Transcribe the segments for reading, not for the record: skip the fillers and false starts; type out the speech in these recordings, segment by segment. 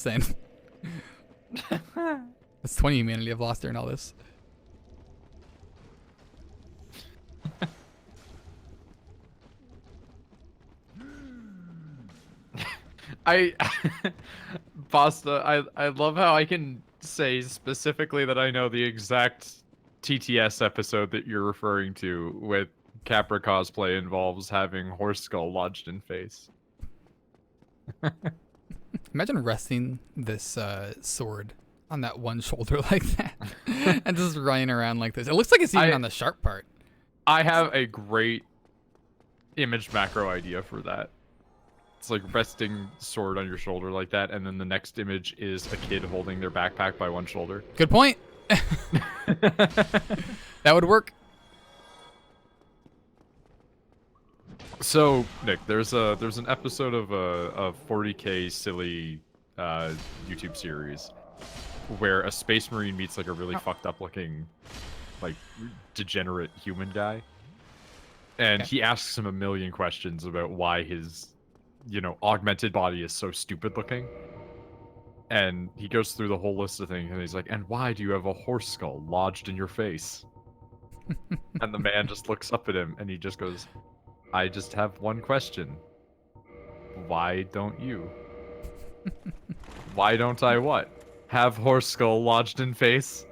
insane. That's 20 humanity I've lost during all this. Pasta, I love how I can say specifically that I know the exact TTS episode that you're referring to with Capra cosplay involves having horse skull lodged in face. Imagine resting this sword on that one shoulder like that and just running around like this. It looks like it's even on the sharp part. I have a great image macro idea for that. It's like resting sword on your shoulder like that, and then the next image is a kid holding their backpack by one shoulder. Good point. That would work. So, Nick, there's an episode of a 40K silly YouTube series where a space marine meets like a really fucked up looking, like, degenerate human guy, and he asks him a million questions about why his, you know, augmented body is so stupid looking. And he goes through the whole list of things, and he's like, "And why do you have a horse skull lodged in your face?" And the man just looks up at him, and he just goes, "I just have one question. Why don't you?" "Why don't I what? Have horse skull lodged in face?"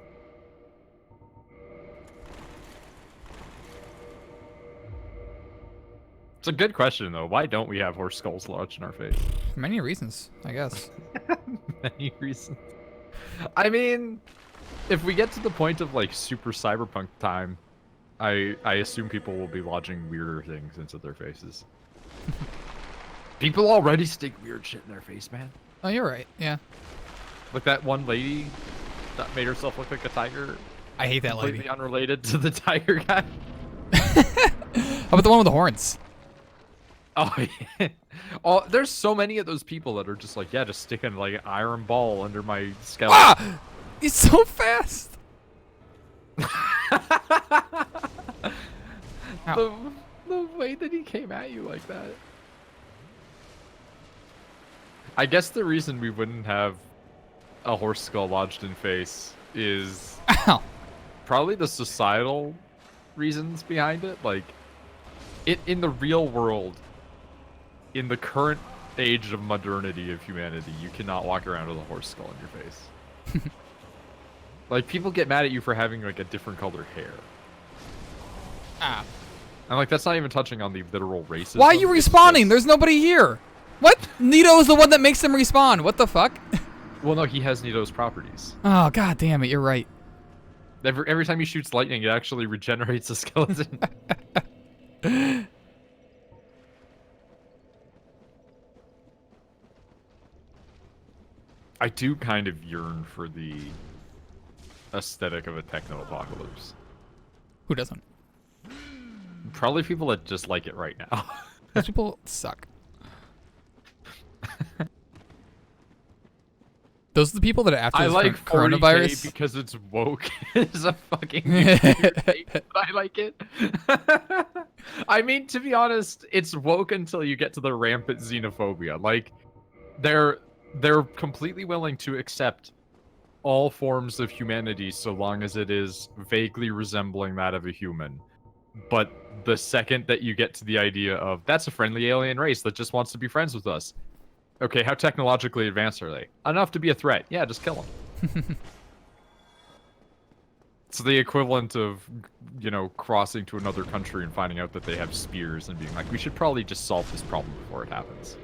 It's a good question, though. Why don't we have horse skulls lodged in our face? Many reasons, I guess. Many reasons. I mean, if we get to the point of, like, super cyberpunk time, I assume people will be lodging weirder things into their faces. People already stick weird shit in their face, man. Oh, you're right. Yeah. Like that one lady that made herself look like a tiger. I hate that lady. Completely unrelated to the tiger guy. How about the one with the horns? Oh, yeah. Oh, there's so many of those people that are just like, yeah, just sticking like an iron ball under my skeleton. Ah! He's so fast. The way that he came at you like that. I guess the reason we wouldn't have a horse skull lodged in face is probably the societal reasons behind it. Like, in the real world, in the current age of modernity of humanity, you cannot walk around with a horse skull in your face. Like, people get mad at you for having, like, a different colored hair. Ah. And, like, that's not even touching on the literal racism. Why are you respawning? There's nobody here. What? Nito is the one that makes them respawn. What the fuck? Well, no, he has Nito's properties. Oh, god damn it. You're right. Every time he shoots lightning, it actually regenerates the skeleton. I do kind of yearn for the aesthetic of a techno-apocalypse. Who doesn't? Probably people that just like it right now. Those people suck. Those are the people that after I this like coronavirus because it's woke. It's a fucking thing, but I like it. I mean, to be honest, it's woke until you get to the rampant xenophobia. Like, they're completely willing to accept all forms of humanity so long as it is vaguely resembling that of a human. But the second that you get to the idea of, that's a friendly alien race that just wants to be friends with us. Okay, how technologically advanced are they? Enough to be a threat. Yeah, just kill them. It's the equivalent of, you know, crossing to another country and finding out that they have spears and being like, we should probably just solve this problem before it happens.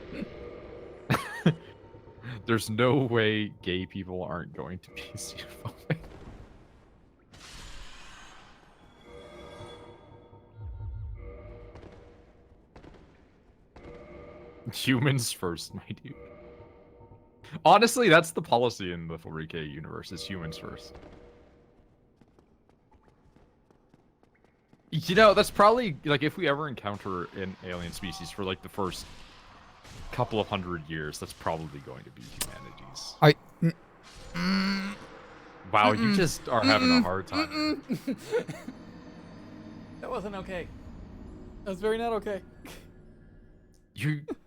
There's no way gay people aren't going to be xenophobic. Humans first, my dude. Honestly, that's the policy in the 40K universe, is humans first. You know, that's probably, like, if we ever encounter an alien species for, like, the first couple of 100 years, that's probably going to be humanity's. Wow, you just are having a hard time. That wasn't okay. That was very not okay.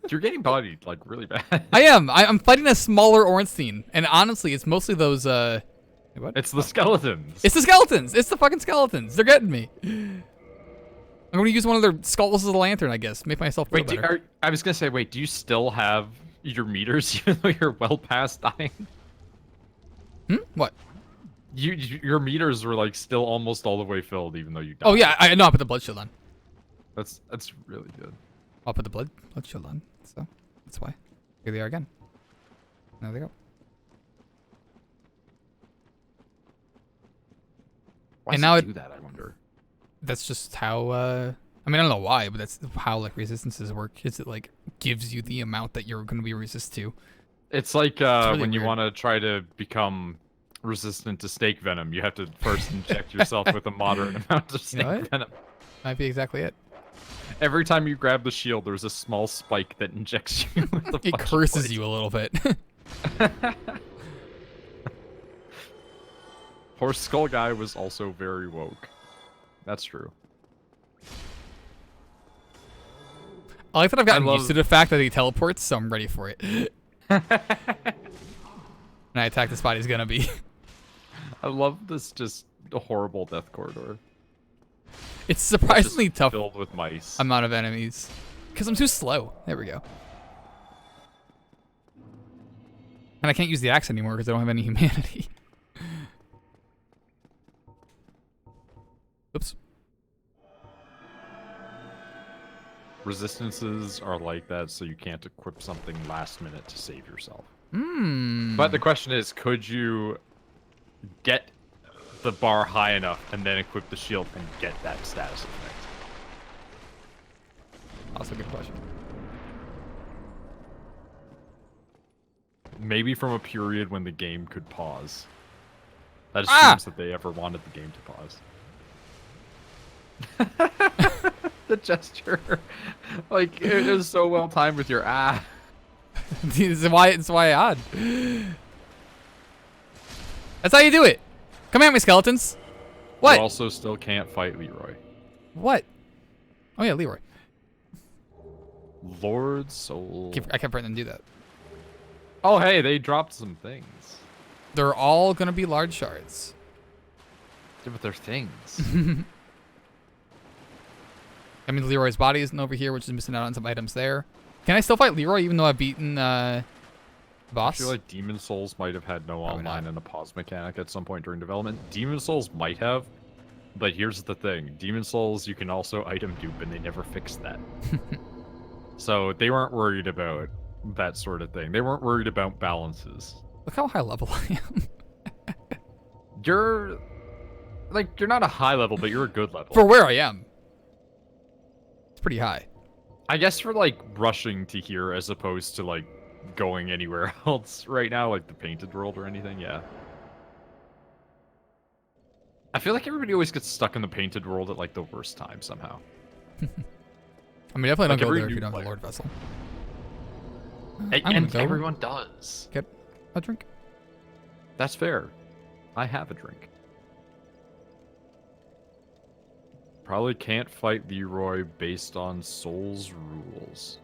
You're getting bodied like really bad. I am. I'm fighting a smaller Ornstein, and honestly, it's mostly those. What? It's the skeletons. It's the skeletons. It's the fucking skeletons. They're getting me. I'm gonna use one of their skulls as a lantern, I guess. Make myself feel better. I was gonna say, wait, do you still have your meters even though you're well past dying? What? Your meters were like still almost all the way filled even though you died. Oh yeah, I know. I put the blood shield on. That's really good. I'll put the blood shield on. So that's why. Here they are again. There they go. Why And does now it do that? I wonder. That's just how. I mean, I don't know why, but that's how like resistances work. Is it like gives you the amount that you're going to be resist to? It's like really when you weird. want to try to become resistant to snake venom, you have to first inject yourself with a moderate amount of snake what? venom. Might be exactly it. Every time you grab the shield, there's a small spike that injects you with a It bunch of curses poison. you a little bit. Horse Skull Guy was also very woke. That's true. I like that I've gotten I used to the fact that he teleports, so I'm ready for it. And I attack the spot he's gonna be. I love this just horrible death corridor. It's surprisingly Just tough filled with mice. amount of enemies. Because I'm too slow. There we go. And I can't use the axe anymore because I don't have any humanity. Oops. Resistances are like that, so you can't equip something last minute to save yourself. Hmm. But the question is, could you get the bar high enough and then equip the shield and get that status effect? Also a good question. Maybe from a period when the game could pause. That assumes that they ever wanted the game to pause. The gesture. Like, it was so well timed with your It's why odd. That's how you do it. Come at me, skeletons. What? You also still can't fight Leroy. What? Oh yeah, Leroy. Lord Soul. I kept forgetting to do that. Oh, hey, they dropped some things. They're all gonna be large shards. Yeah, but they're things. I mean, Leroy's body isn't over here, which is missing out on some items there. Can I still fight Leroy even though I've beaten I boss? feel like Demon Souls might have had no Probably online not. and a pause mechanic at some point during development. Demon Souls might have, but here's the thing. Demon Souls, you can also item dupe, and they never fixed that. So they weren't worried about that sort of thing. They weren't worried about balances. Look how high level I am. You're not a high level, but you're a good level. For where I am. It's pretty high. I guess for like rushing to here as opposed to like going anywhere else right now, like the painted world or anything, yeah. I feel like everybody always gets stuck in the painted world at like the worst time somehow. I mean, definitely Like don't go every there if new you don't have player. a Lord Vessel. And go. everyone does. Get a drink. That's fair. I have a drink. Probably can't fight Leroy based on Soul's rules.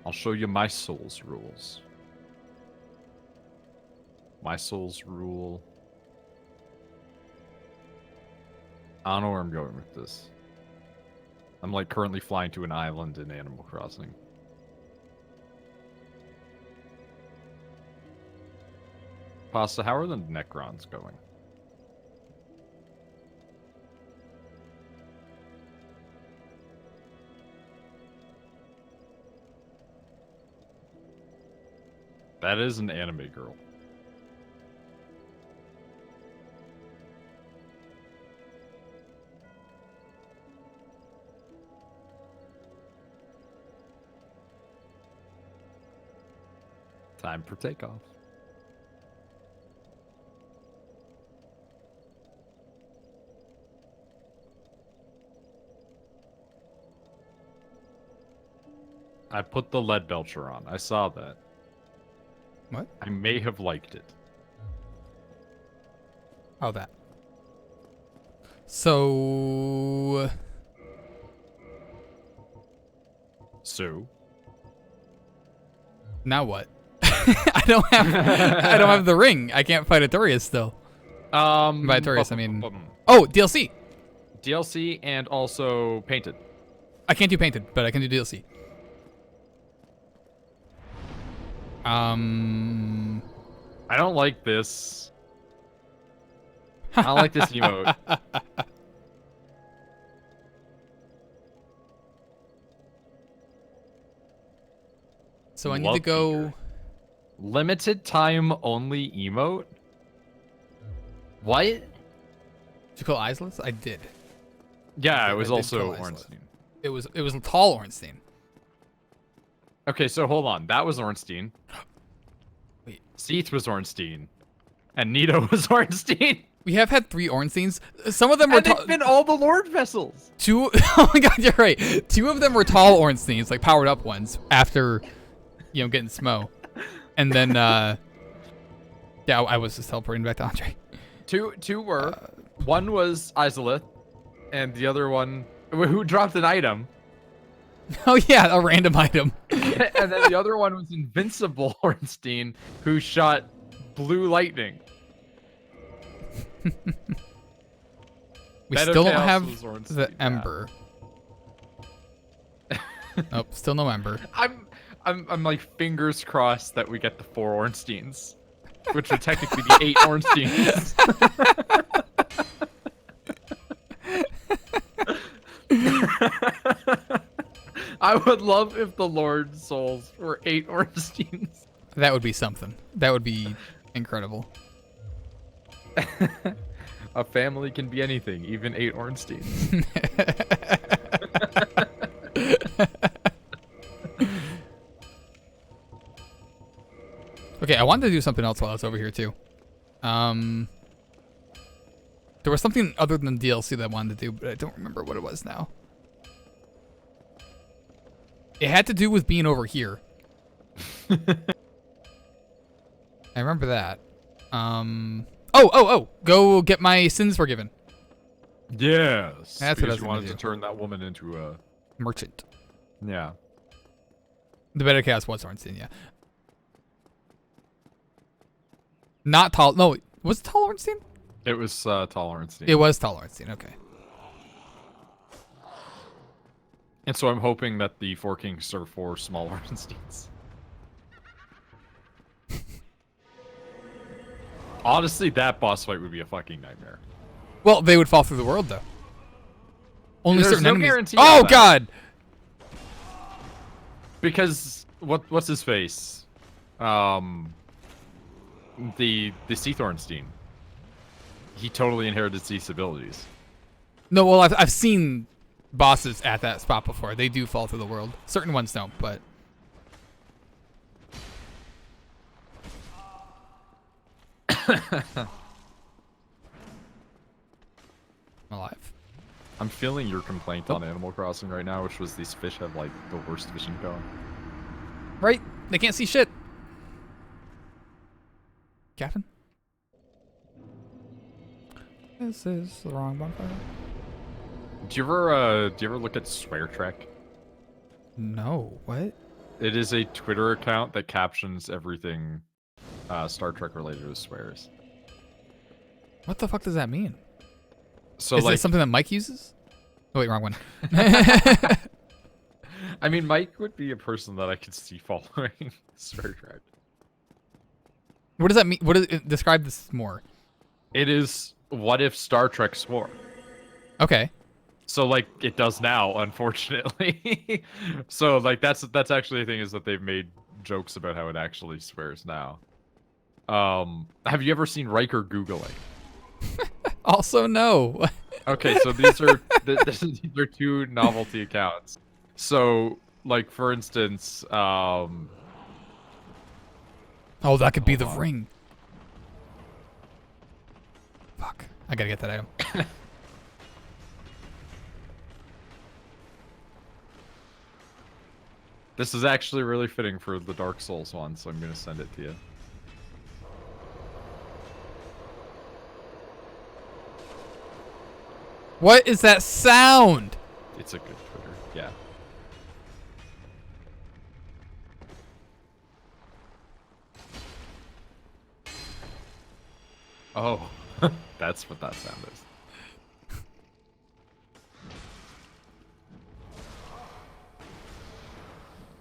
I'll show you my Soul's rules. My Soul's rule. I don't know where I'm going with this. I'm like currently flying to an island in Animal Crossing. Pasta, how are the Necrons going? That is an anime girl. Time for takeoff. I put the lead belcher on. I saw that. What? I may have liked it. Oh, that. So now what? I don't have the ring. I can't fight Artorias still. By Artorias, I mean. Oh, DLC. DLC and also painted. I can't do painted, but I can do DLC. I don't like this. I don't like this emote. So I need to go. Limited time only emote? What? Did you call Islets? I did. Yeah, it was I did also call Islets. Ornstein. It was a tall Ornstein. Okay, so hold on. That was Ornstein. Wait. Seath was Ornstein. And Nito was Ornstein. We have had 3 Ornsteins. Some of them were they've been all the Lord vessels. 2. Oh my god, you're right. 2 of them were tall Ornsteins, like powered up ones after, getting Smo. And then, yeah, I was just teleporting back to Andre. Two were. One was Izalith, and the other one who dropped an item. Oh yeah, a random item. And then the other one was Invincible Ornstein, who shot blue lightning. We still don't have the Ember. Nope, still no Ember. I'm like fingers crossed that we get the 4 Ornsteins, which would technically be 8 Ornsteins. I would love if the Lord Souls were 8 Ornsteins. That would be something. That would be incredible. A family can be anything, even 8 Ornsteins. Okay, I wanted to do something else while I was over here too. There was something other than DLC that I wanted to do, but I don't remember what it was now. It had to do with being over here. I remember that. Oh! Go get my sins forgiven. Yes. That's what I was you gonna wanted do. to turn that woman into a Merchant. Yeah. The better cast was Ornstein, yeah. Not tall. No, was it tall Ornstein? It was tall Ornstein. It was tall Ornstein. Okay. And so I'm hoping that the 4 Kings are 4 small Ornsteins. Honestly, that boss fight would be a fucking nightmare. Well, they would fall through the world though. Only There's certain no enemies. guarantee Oh on that. god. Because what's his face? The Seath Ornstein. He totally inherited Seath's abilities. No, well, I've seen bosses at that spot before. They do fall through the world. Certain ones don't, but. I'm alive. I'm feeling your complaint on Animal Crossing right now, which was these fish have like the worst vision going. Right? They can't see shit. Captain? This is the wrong bonfire. Do you ever look at Swear Trek? No. What? It is a Twitter account that captions everything Star Trek related with swears. What the fuck does that mean? So is like it something that Mike uses? Oh wait, wrong one. I mean, Mike would be a person that I could see following Star Trek. What does that mean? Describe this more. It is what if Star Trek swore? Okay. So like it does now, unfortunately. So like that's actually the thing, is that they've made jokes about how it actually swears now. Have you ever seen Riker Googling? Also, no. Okay, so these are these are 2 novelty accounts. So like for instance, Oh, that could be the ring. Fuck. I gotta get that item. this is actually really fitting for the Dark Souls one, so I'm gonna send it to you. What is that sound? It's a good Twitter. Yeah. Oh, that's what that sound is.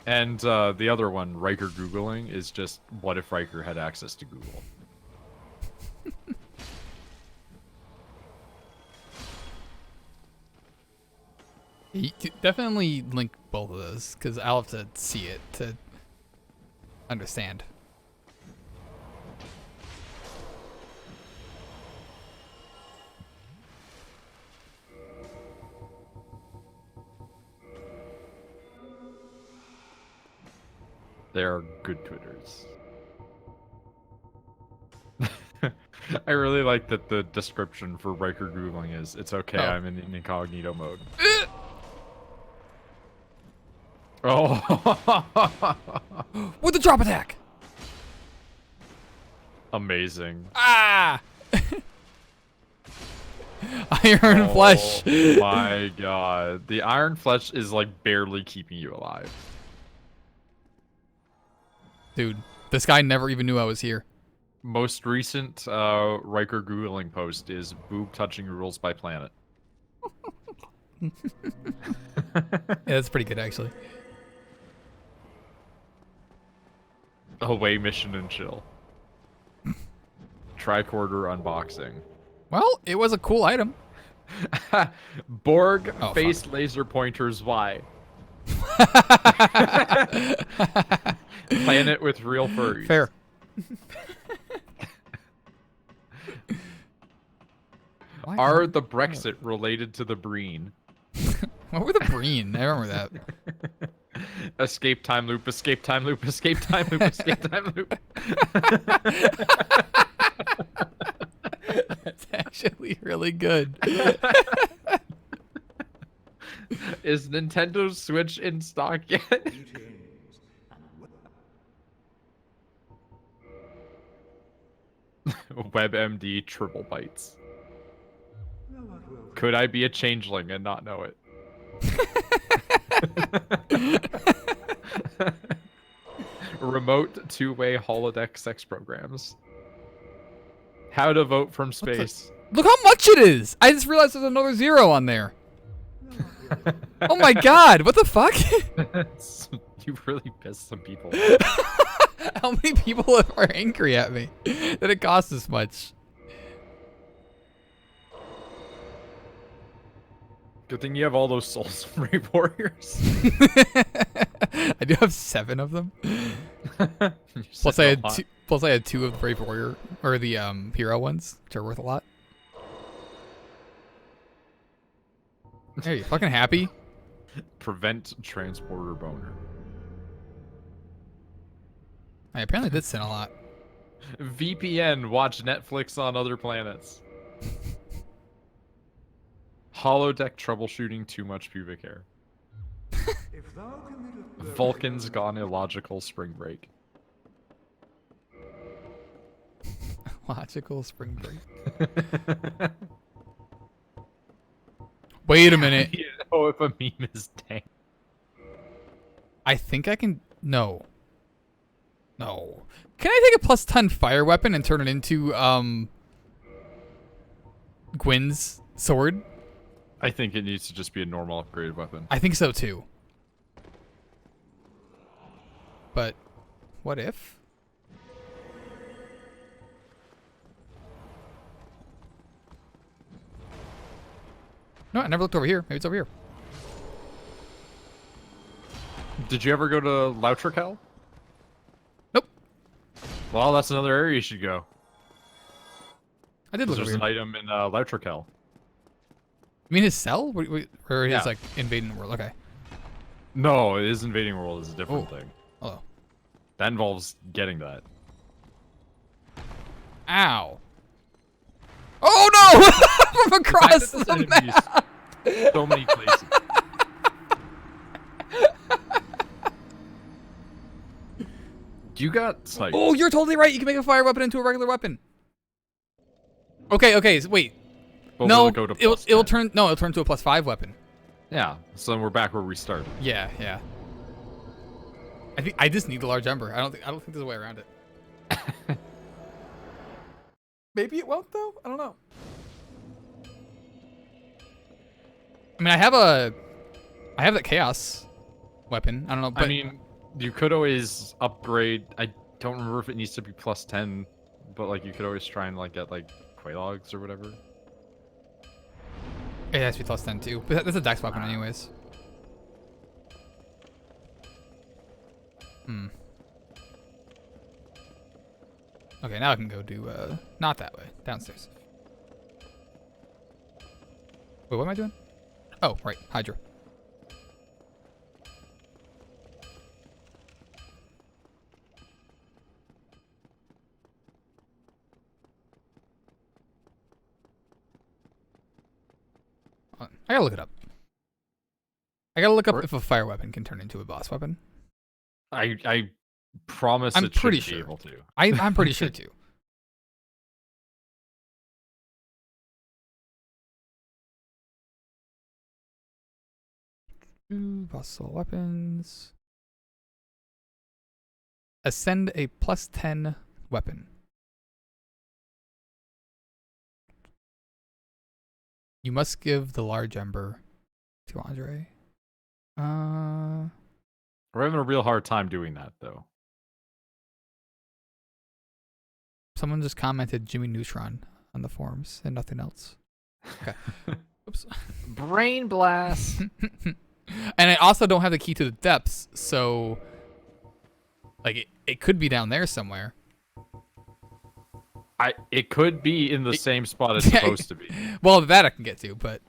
And the other one, Riker Googling, is just what if Riker had access to Google? You could definitely link both of those because I'll have to see it to understand. They are good Twitters. I really like that the description for Riker Googling is, it's okay, I'm in incognito mode. Oh! With the drop attack! Amazing. Ah! Iron Flesh! Oh my god. The Iron Flesh is like barely keeping you alive. Dude, this guy never even knew I was here. Most recent Riker Googling post is boob touching rules by planet. Yeah, that's pretty good actually. Away mission and chill. Tricorder unboxing. Well, it was a cool item. Borg face laser pointers Y. Planet with real furries. Fair. Are the Brexit related to the Breen? What were the Breen? I remember that. Escape time loop, escape time loop, escape time loop, escape time loop. That's actually really good. Is Nintendo Switch in stock yet? WebMD triple bytes. Could I be a changeling and not know it? Remote two-way holodeck sex programs. How to vote from space. Look how much it is! I just realized there's another 0 on there. Oh my god, what the fuck? You really pissed some people. How many people are angry at me that it costs this much? Good thing you have all those souls from Brave Warriors. I do have 7 of them. Plus I had 2 of the Brave Warrior or the hero ones, which are worth a lot. Are you fucking happy? Prevent transporter boner. I apparently did sin a lot. VPN, watch Netflix on other planets. Holodeck troubleshooting too much pubic hair. Vulcan's gone illogical spring break. Logical spring break. Wait a minute. You know if a meme is dank. I think I can... No. No. Can I take a +10 fire weapon and turn it into, Gwyn's sword? I think it needs to just be a normal upgraded weapon. I think so too. But what if? No, I never looked over here. Maybe it's over here. Did you ever go to Lautrikel? Nope. Well, that's another area you should go. I did look over There's here. an item in Lautrikel. You mean his cell? Or his, Yeah. like, invading the world? Okay. No, it is invading world is a different Oh. thing. Hello. That involves getting that. Ow. Oh no! From across There's the enemies map! so many places. You got sniped. Oh, you're totally right. You can make a fire weapon into a regular weapon. Okay, so wait. But No, will it go to plus it'll 10? it'll turn to a +5 weapon. Yeah, so then we're back where we started. Yeah, yeah. I just need the large ember. I don't think there's a way around it. Maybe it won't though. I don't know. I mean, I have that chaos weapon. I don't know. But I mean, you could always upgrade. I don't remember if it needs to be plus 10, but like you could always try and like get like Qualogs or whatever. it has to be +10 too. But that's a dex weapon, anyways. Hmm. Okay, now I can go do not that way, downstairs. Wait, what am I doing? Oh, right, Hydra. I gotta look it up. I gotta look up if a fire weapon can turn into a boss weapon. I promise I'm it should pretty be sure. able to. I'm pretty sure too. Boss weapons. Ascend a +10 weapon. You must give the large ember to Andre. We're having a real hard time doing that though. Someone just commented Jimmy Neutron on the forums and nothing else. Okay. Oops. Brain blast. And I also don't have the key to the depths, so like it could be down there somewhere. It could be in the same spot it's supposed to be. Well, that I can get to, but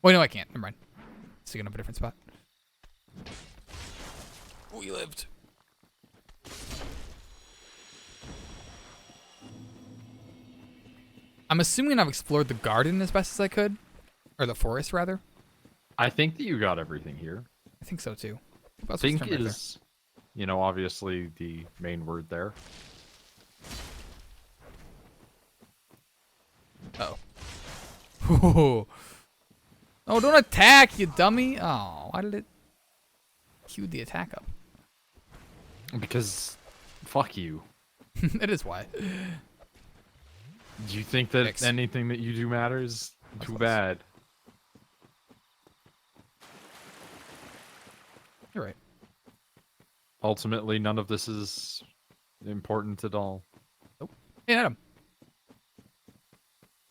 wait, no, I can't. Never mind. Sticking up a different spot. We lived. I'm assuming I've explored the garden as best as I could, or the forest rather. I think that you got everything here. I think so too. Think is, you know, obviously the main word there. Oh. Oh, don't attack, you dummy. Oh, why did it cue the attack up? Because, fuck you. That is why. Do you think that anything that you do matters? Too bad. You're right. Ultimately, none of this is important at all. Nope. Hey, Adam.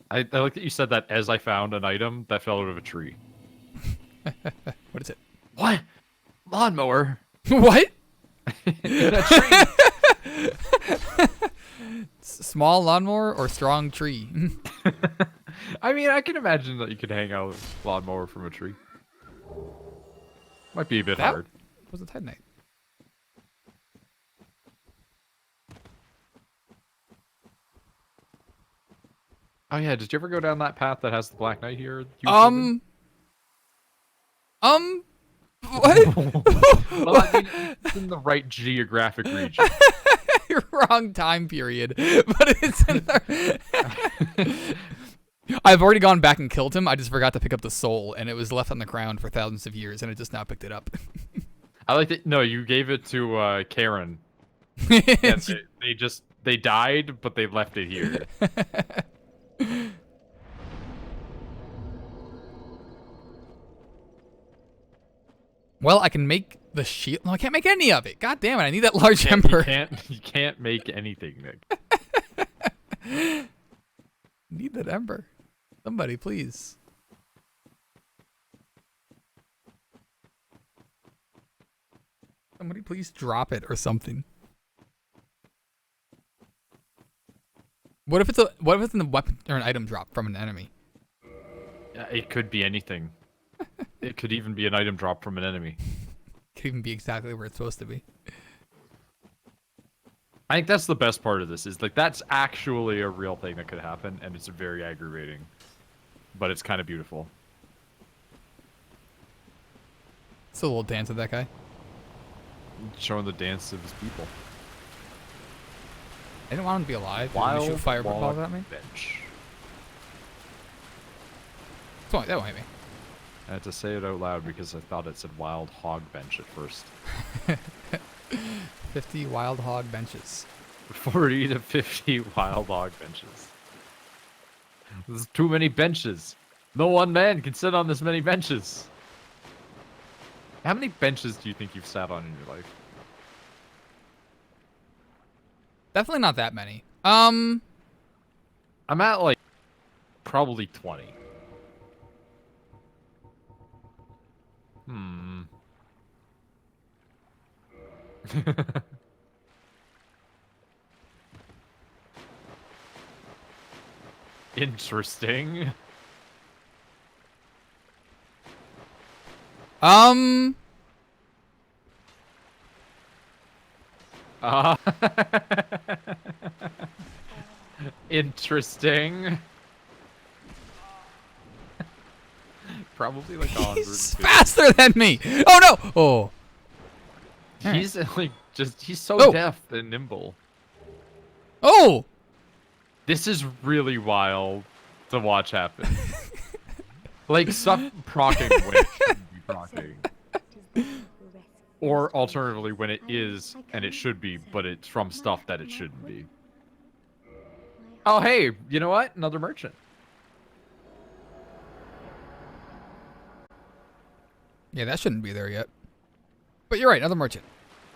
I like that you said that as I found an item that fell out of a tree. What is it? What? Lawnmower? What? In a tree. Small lawnmower or strong tree? I mean, I can imagine that you could hang out with lawnmower from a tree. Might be a bit hard. Was a Titanite. Oh yeah, did you ever go down that path that has the Black Knight here? What? Well, I mean, it's in the right geographic region. Wrong time period, but it's in the... I've already gone back and killed him. I just forgot to pick up the soul, and it was left on the ground for thousands of years, and I just now picked it up. I like that. No, you gave it to Karen. Yeah, they died, but they left it here. Well, I can make the shield. No, I can't make any of it. God damn it! I need that large ember. You can't make anything, Nick. Need that ember. Somebody, please. Somebody, please drop it or something. What if it's in the weapon or an item drop from an enemy? It could be anything. It could even be an item drop from an enemy. Could even be exactly where it's supposed to be. I think that's the best part of this, is like that's actually a real thing that could happen, and it's very aggravating. But it's kind of beautiful. It's a little dance of that guy. Showing the dance of his people. I didn't want him to be alive. Wild Did he shoot fireballs log at me? bench. That won't hit me. I had to say it out loud because I thought it said wild hog bench at first. 50 wild hog benches. 40 to 50 wild hog benches. There's too many benches. No one man can sit on this many benches. How many benches do you think you've sat on in your life? Definitely not that many. I'm at like probably 20. Interesting. Interesting. Probably like 100. He's faster than me. Oh no! Oh. He's like he's so Oh. deft and nimble. Oh! This is really wild to watch happen. Like stuff procking when it shouldn't be procking. Or alternatively when it is and it should be, but it's from stuff that it shouldn't be. Oh hey, you know what? Another merchant. Yeah, that shouldn't be there yet. But you're right, another merchant.